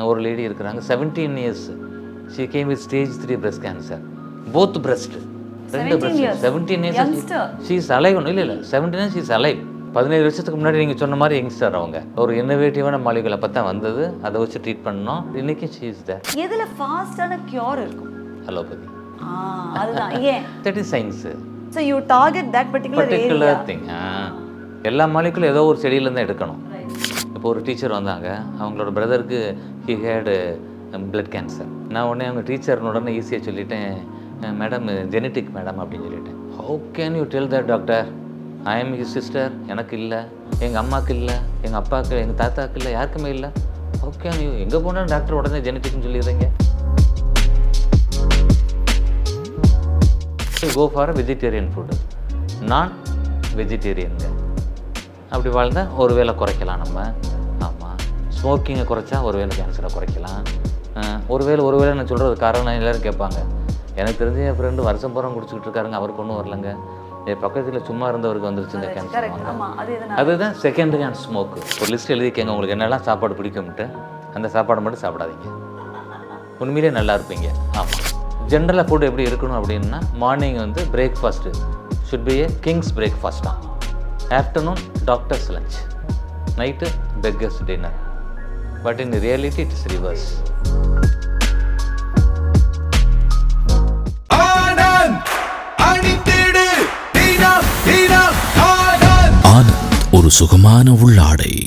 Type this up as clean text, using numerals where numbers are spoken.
ஒரு லேடி இருக்கிறாங்க 17 years she came with stage 3 breast cancer both breast ரெண்டு breast 17 years she is alive இல்ல 17 years she is alive 17 வருஷத்துக்கு முன்னாடி நீங்க சொன்ன மாதிரி யங்ஸ்டர் அவங்க ஒரு இன்னோவேட்டிவான மாலிகுலை பத்தா வந்தது அதை வச்சு ட்ரீட் பண்ணோம் இன்னைக்கு she is there எதுல ஃபாஸ்டான கியூர் இருக்கும் அலோபதி அதுதான் ஏன் that is science so you target that particular thing எல்லா மாலிகுலும் ஏதோ ஒரு செடியில இருந்து எடுக்கணும் இப்போ ஒரு டீச்சர் வந்தாங்க அவங்களோட பிரதருக்கு he had blood cancer நான் உடனே அவங்க டீச்சர்னு உடனே ஈஸியாக சொல்லிட்டேன் மேடம் ஜெனட்டிக் மேடம் அப்படின்னு சொல்லிட்டேன் how can you tell that doctor I am his sister எனக்கு இல்லை எங்கள் அம்மாவுக்கு இல்லை எங்கள் அப்பாவுக்கு எங்கள் தாத்தாவுக்கு இல்லை யாருக்குமே இல்லை how can you எங்கே போனாலும் டாக்டர் உடனே ஜெனட்டிக்னு சொல்லிடுறீங்க go for a vegetarian food நான் வெஜிடேரியனுங்க அப்படி வாழ்ந்தால் ஒரு வேளை குறைக்கலாம் நம்ம ஆமாம் ஸ்மோக்கிங்கை குறைச்சா ஒரு வேளை கேன்சரை குறைக்கலாம் ஒரு வேளை நான் சொல்கிறது காரணம் எல்லோரும் கேட்பாங்க எனக்கு தெரிஞ்ச என் ஃப்ரெண்டு வருஷம் பூரா குடிச்சிக்கிட்டு இருக்காருங்க அவருக்கு ஒன்றும் வரலங்க என் பக்கத்தில் சும்மா இருந்தவருக்கு வந்துருச்சுங்க கேன்சர் அதுதான் செகண்டரி ஹேண்ட் ஸ்மோக்கு ஒரு லிஸ்ட் எழுதிக்கங்க உங்களுக்கு என்னெல்லாம் சாப்பாடு பிடிக்கும்ட்டு அந்த சாப்பாடு மட்டும் சாப்பிடாதீங்க உண்மையிலே நல்லா இருப்பீங்க ஆமாம் ஜென்ரலாக ஃபுட் எப்படி இருக்கணும் அப்படின்னா மார்னிங் வந்து breakfast should be a kings breakfast தான் afternoon doctors lunch night beggars dinner but in reality it is reverse Anand ஒரு சுகமான உள்ளாடை.